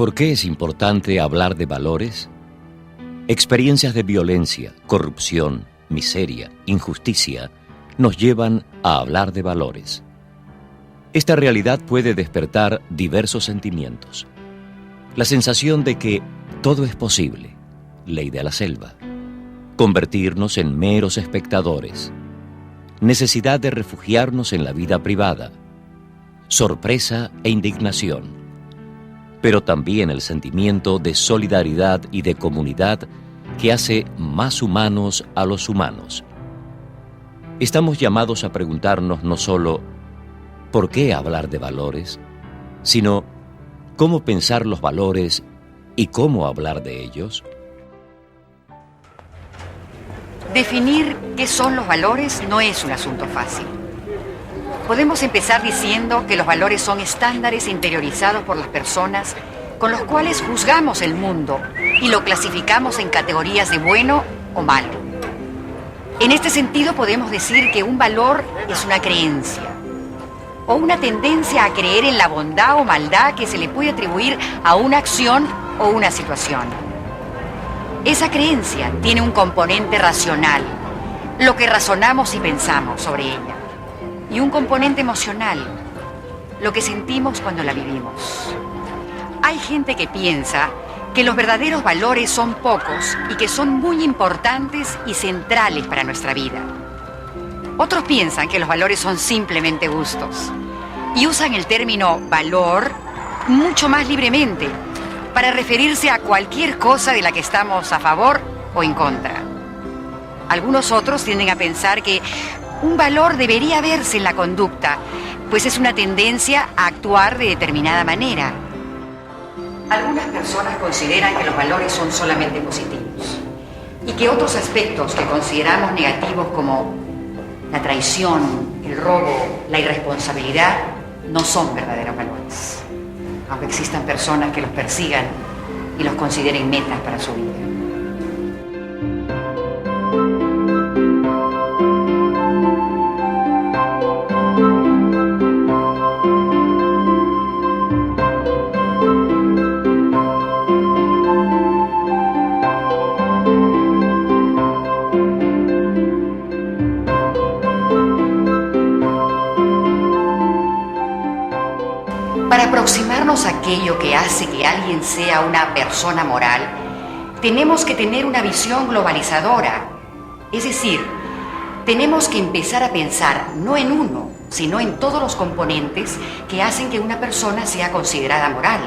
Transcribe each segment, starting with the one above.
¿Por qué es importante hablar de valores? Experiencias de violencia, corrupción, miseria, injusticia nos llevan a hablar de valores. Esta realidad puede despertar diversos sentimientos. La sensación de que todo es posible, ley de la selva. Convertirnos en meros espectadores. Necesidad de refugiarnos en la vida privada. Sorpresa e indignación. Pero también el sentimiento de solidaridad y de comunidad que hace más humanos a los humanos. Estamos llamados a preguntarnos no solo ¿por qué hablar de valores?, sino ¿cómo pensar los valores y cómo hablar de ellos? Definir qué son los valores no es un asunto fácil. Podemos empezar diciendo que los valores son estándares interiorizados por las personas con los cuales juzgamos el mundo y lo clasificamos en categorías de bueno o malo. En este sentido podemos decir que un valor es una creencia o una tendencia a creer en la bondad o maldad que se le puede atribuir a una acción o una situación. Esa creencia tiene un componente racional, lo que razonamos y pensamos sobre ella, y un componente emocional, lo que sentimos cuando la vivimos. Hay gente que piensa que los verdaderos valores son pocos y que son muy importantes y centrales para nuestra vida. Otros piensan que los valores son simplemente gustos y usan el término valor mucho más libremente para referirse a cualquier cosa de la que estamos a favor o en contra. Algunos otros tienden a pensar que un valor debería verse en la conducta, pues es una tendencia a actuar de determinada manera. Algunas personas consideran que los valores son solamente positivos y que otros aspectos que consideramos negativos como la traición, el robo, la irresponsabilidad, no son verdaderos valores, aunque existan personas que los persigan y los consideren metas para su vida. Para aproximarnos a aquello que hace que alguien sea una persona moral, tenemos que tener una visión globalizadora. Es decir, tenemos que empezar a pensar no en uno, sino en todos los componentes que hacen que una persona sea considerada moral.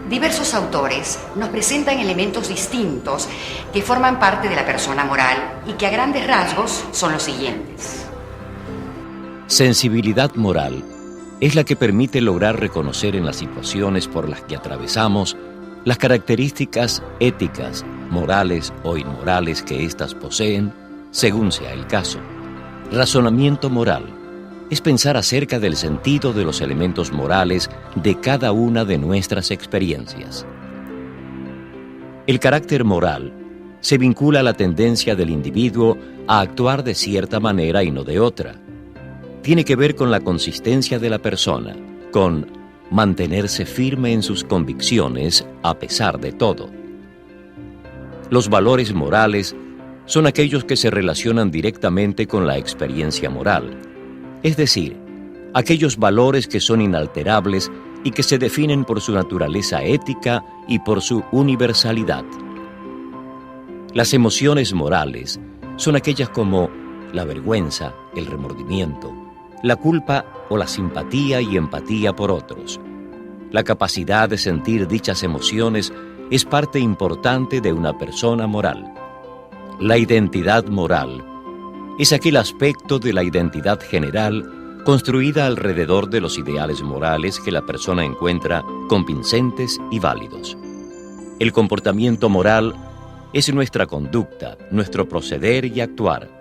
Diversos autores nos presentan elementos distintos que forman parte de la persona moral y que a grandes rasgos son los siguientes. Sensibilidad moral es la que permite lograr reconocer en las situaciones por las que atravesamos las características éticas, morales o inmorales que éstas poseen, según sea el caso. Razonamiento moral es pensar acerca del sentido de los elementos morales de cada una de nuestras experiencias. El carácter moral se vincula a la tendencia del individuo a actuar de cierta manera y no de otra. Tiene que ver con la consistencia de la persona, con mantenerse firme en sus convicciones a pesar de todo. Los valores morales son aquellos que se relacionan directamente con la experiencia moral, es decir, aquellos valores que son inalterables y que se definen por su naturaleza ética y por su universalidad. Las emociones morales son aquellas como la vergüenza, el remordimiento, la culpa o la simpatía y empatía por otros. La capacidad de sentir dichas emociones es parte importante de una persona moral. La identidad moral es aquel aspecto de la identidad general construida alrededor de los ideales morales que la persona encuentra convincentes y válidos. El comportamiento moral es nuestra conducta, nuestro proceder y actuar,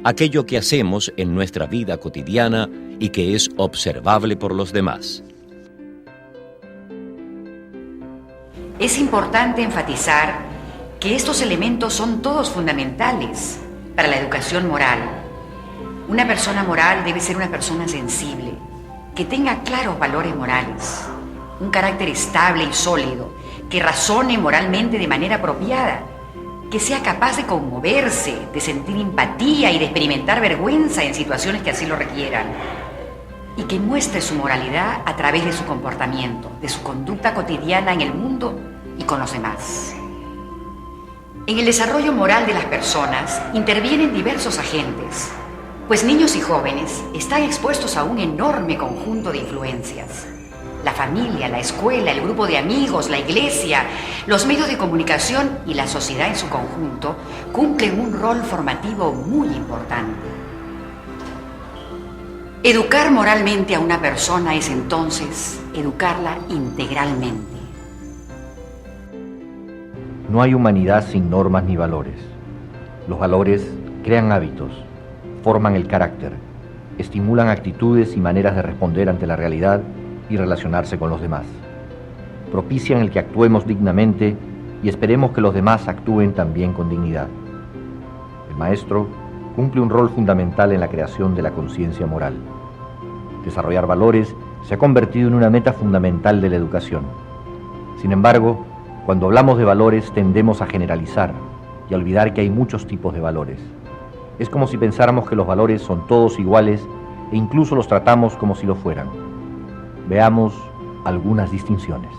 aquello que hacemos en nuestra vida cotidiana y que es observable por los demás. Es importante enfatizar que estos elementos son todos fundamentales para la educación moral. Una persona moral debe ser una persona sensible, que tenga claros valores morales un carácter estable y sólido, que razone moralmente de manera apropiada, que sea capaz de conmoverse, de sentir empatía y de experimentar vergüenza en situaciones que así lo requieran, y que muestre su moralidad a través de su comportamiento, de su conducta cotidiana en el mundo y con los demás. En el desarrollo moral de las personas intervienen diversos agentes, pues niños y jóvenes están expuestos a un enorme conjunto de influencias. La familia, la escuela, el grupo de amigos, la iglesia, los medios de comunicación y la sociedad en su conjunto cumplen un rol formativo muy importante. Educar moralmente a una persona es entonces educarla integralmente. No hay humanidad sin normas ni valores. Los valores crean hábitos, forman el carácter, estimulan actitudes y maneras de responder ante la realidad y relacionarse con los demás. Propician el que actuemos dignamente y esperemos que los demás actúen también con dignidad. El maestro cumple un rol fundamental en la creación de la conciencia moral. Desarrollar valores se ha convertido en una meta fundamental de la educación. Sin embargo, cuando hablamos de valores tendemos a generalizar y a olvidar que hay muchos tipos de valores. Es como si pensáramos que los valores son todos iguales e incluso los tratamos como si lo fueran. Veamos algunas distinciones.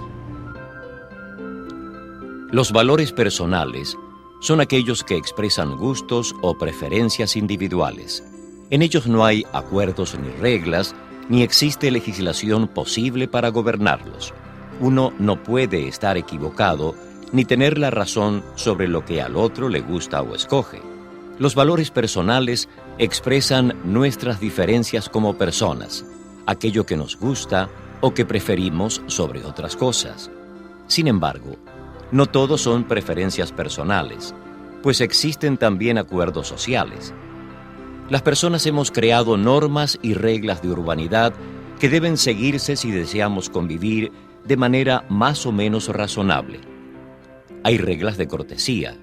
Los valores personales son aquellos que expresan gustos o preferencias individuales. En ellos no hay acuerdos ni reglas, ni existe legislación posible para gobernarlos. Uno no puede estar equivocado ni tener la razón sobre lo que al otro le gusta o escoge. Los valores personales expresan nuestras diferencias como personas, aquello que nos gusta o que preferimos sobre otras cosas. Sin embargo, no todos son preferencias personales, pues existen también acuerdos sociales. Las personas hemos creado normas y reglas de urbanidad que deben seguirse si deseamos convivir de manera más o menos razonable. Hay reglas de cortesía,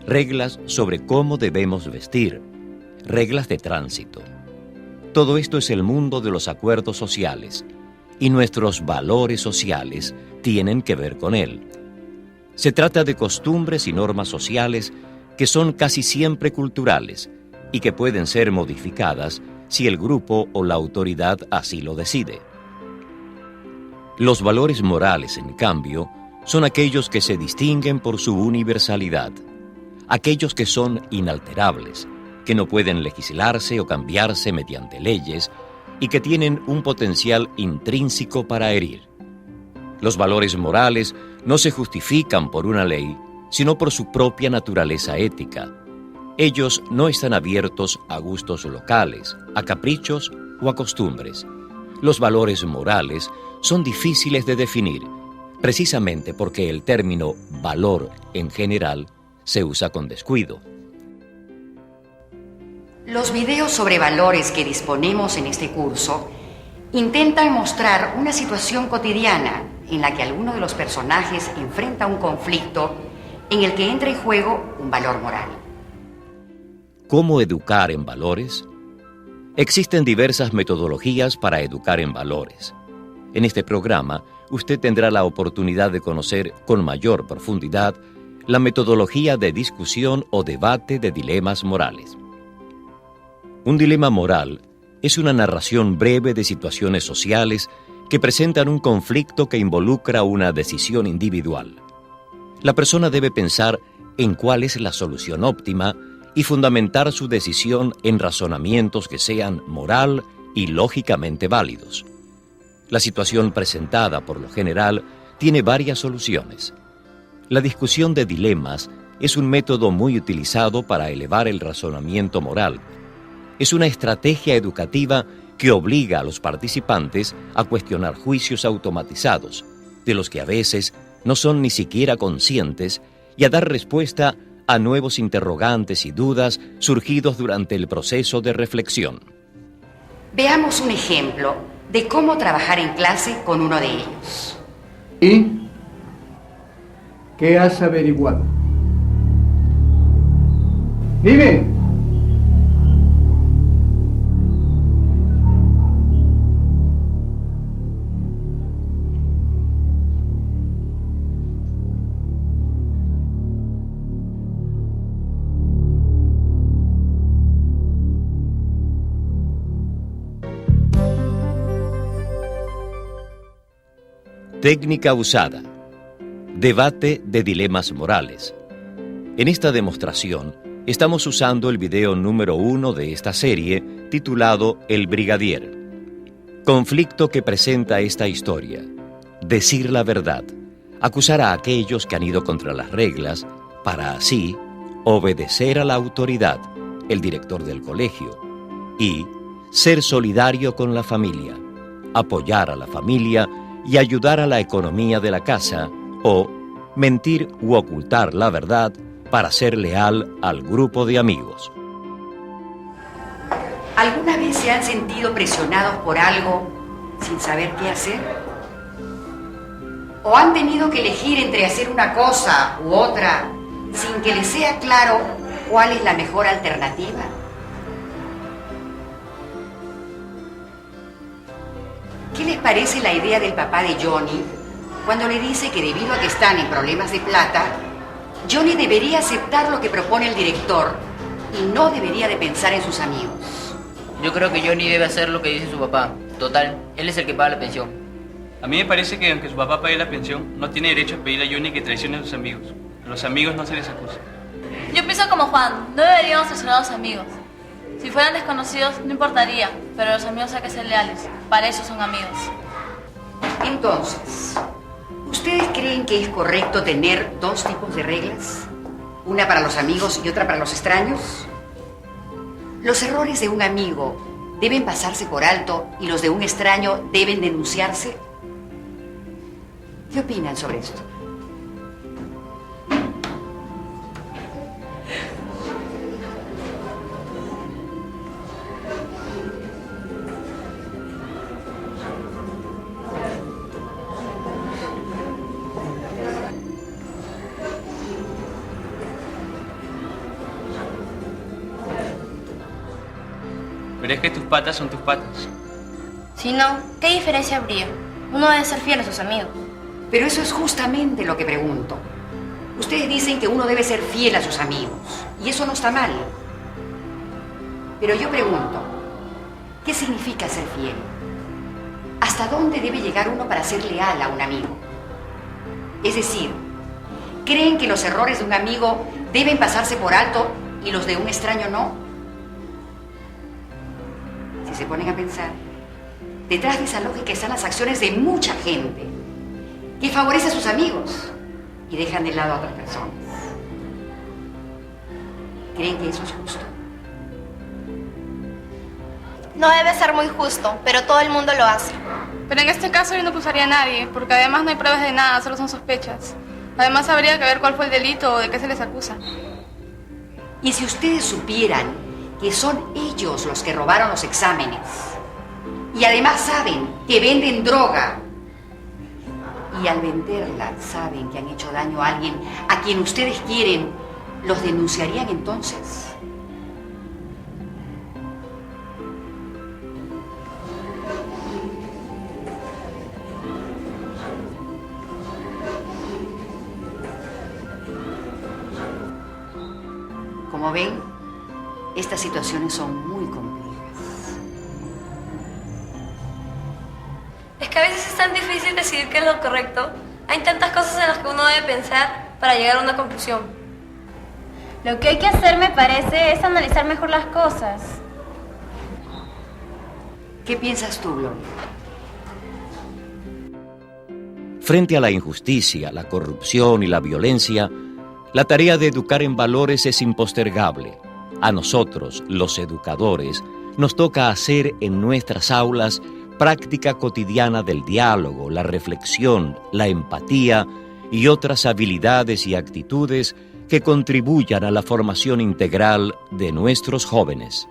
reglas sobre cómo debemos vestir, reglas de tránsito. Todo esto es el mundo de los acuerdos sociales, y nuestros valores sociales tienen que ver con él. Se trata de costumbres y normas sociales que son casi siempre culturales y que pueden ser modificadas si el grupo o la autoridad así lo decide. Los valores morales, en cambio, son aquellos que se distinguen por su universalidad, aquellos que son inalterables, que no pueden legislarse o cambiarse mediante leyes y que tienen un potencial intrínseco para herir. Los valores morales no se justifican por una ley, sino por su propia naturaleza ética. Ellos no están abiertos a gustos locales, a caprichos o a costumbres. Los valores morales son difíciles de definir, precisamente porque el término valor en general se usa con descuido. Los videos sobre valores que disponemos en este curso intentan mostrar una situación cotidiana en la que alguno de los personajes enfrenta un conflicto en el que entra en juego un valor moral. ¿Cómo educar en valores? Existen diversas metodologías para educar en valores. En este programa, usted tendrá la oportunidad de conocer con mayor profundidad la metodología de discusión o debate de dilemas morales. Un dilema moral es una narración breve de situaciones sociales que presentan un conflicto que involucra una decisión individual. La persona debe pensar en cuál es la solución óptima y fundamentar su decisión en razonamientos que sean moral y lógicamente válidos. La situación presentada, por lo general, tiene varias soluciones. La discusión de dilemas es un método muy utilizado para elevar el razonamiento moral. Es una estrategia educativa que obliga a los participantes a cuestionar juicios automatizados, de los que a veces no son ni siquiera conscientes, y a dar respuesta a nuevos interrogantes y dudas surgidos durante el proceso de reflexión. Veamos un ejemplo de cómo trabajar en clase con uno de ellos. ¿Y qué has averiguado? Dime. Técnica usada. Debate de dilemas morales. En esta demostración, estamos usando el video número 1 de esta serie, titulado El Brigadier. Conflicto que presenta esta historia. Decir la verdad. Acusar a aquellos que han ido contra las reglas, para así obedecer a la autoridad, el director del colegio, y ser solidario con la familia, apoyar a la familia y ayudar a la economía de la casa, o mentir u ocultar la verdad para ser leal al grupo de amigos. ¿Alguna vez se han sentido presionados por algo sin saber qué hacer? ¿O han tenido que elegir entre hacer una cosa u otra sin que les sea claro cuál es la mejor alternativa? ¿Qué les parece la idea del papá de Johnny cuando le dice que debido a que están en problemas de plata, Johnny debería aceptar lo que propone el director y no debería de pensar en sus amigos? Yo creo que Johnny debe hacer lo que dice su papá. Total, él es el que paga la pensión. A mí me parece que aunque su papá pague la pensión, no tiene derecho a pedirle a Johnny que traicione a sus amigos. A los amigos no se les acusa. Yo pienso como Juan, no deberíamos traicionar a los amigos. Si fueran desconocidos, no importaría, pero los amigos hay que ser leales. Para eso son amigos. Entonces, ¿ustedes creen que es correcto tener dos tipos de reglas? ¿Una para los amigos y otra para los extraños? ¿Los errores de un amigo deben pasarse por alto y los de un extraño deben denunciarse? ¿Qué opinan sobre esto? Pero es que tus patas son tus patas. Si no, ¿qué diferencia habría? Uno debe ser fiel a sus amigos. Pero eso es justamente lo que pregunto. Ustedes dicen que uno debe ser fiel a sus amigos, y eso no está mal. Pero yo pregunto, ¿qué significa ser fiel? ¿Hasta dónde debe llegar uno para ser leal a un amigo? Es decir, ¿creen que los errores de un amigo deben pasarse por alto y los de un extraño no? Si se ponen a pensar, detrás de esa lógica están las acciones de mucha gente que favorece a sus amigos y dejan de lado a otras personas. ¿Creen que eso es justo? No debe ser muy justo, pero todo el mundo lo hace. Pero en este caso yo no acusaría a nadie, porque además no hay pruebas de nada, solo son sospechas. Además habría que ver cuál fue el delito o de qué se les acusa. Y si ustedes supieran que son ellos los que robaron los exámenes, y además saben que venden droga, y al venderla saben que han hecho daño a alguien a quien ustedes quieren, ¿los denunciarían entonces? Como ven, estas situaciones son muy complejas. Es que a veces es tan difícil decidir qué es lo correcto. Hay tantas cosas en las que uno debe pensar para llegar a una conclusión. Lo que hay que hacer, me parece, es analizar mejor las cosas. ¿Qué piensas tú, Gloria? Frente a la injusticia, la corrupción y la violencia, la tarea de educar en valores es impostergable. A nosotros, los educadores, nos toca hacer en nuestras aulas práctica cotidiana del diálogo, la reflexión, la empatía y otras habilidades y actitudes que contribuyan a la formación integral de nuestros jóvenes.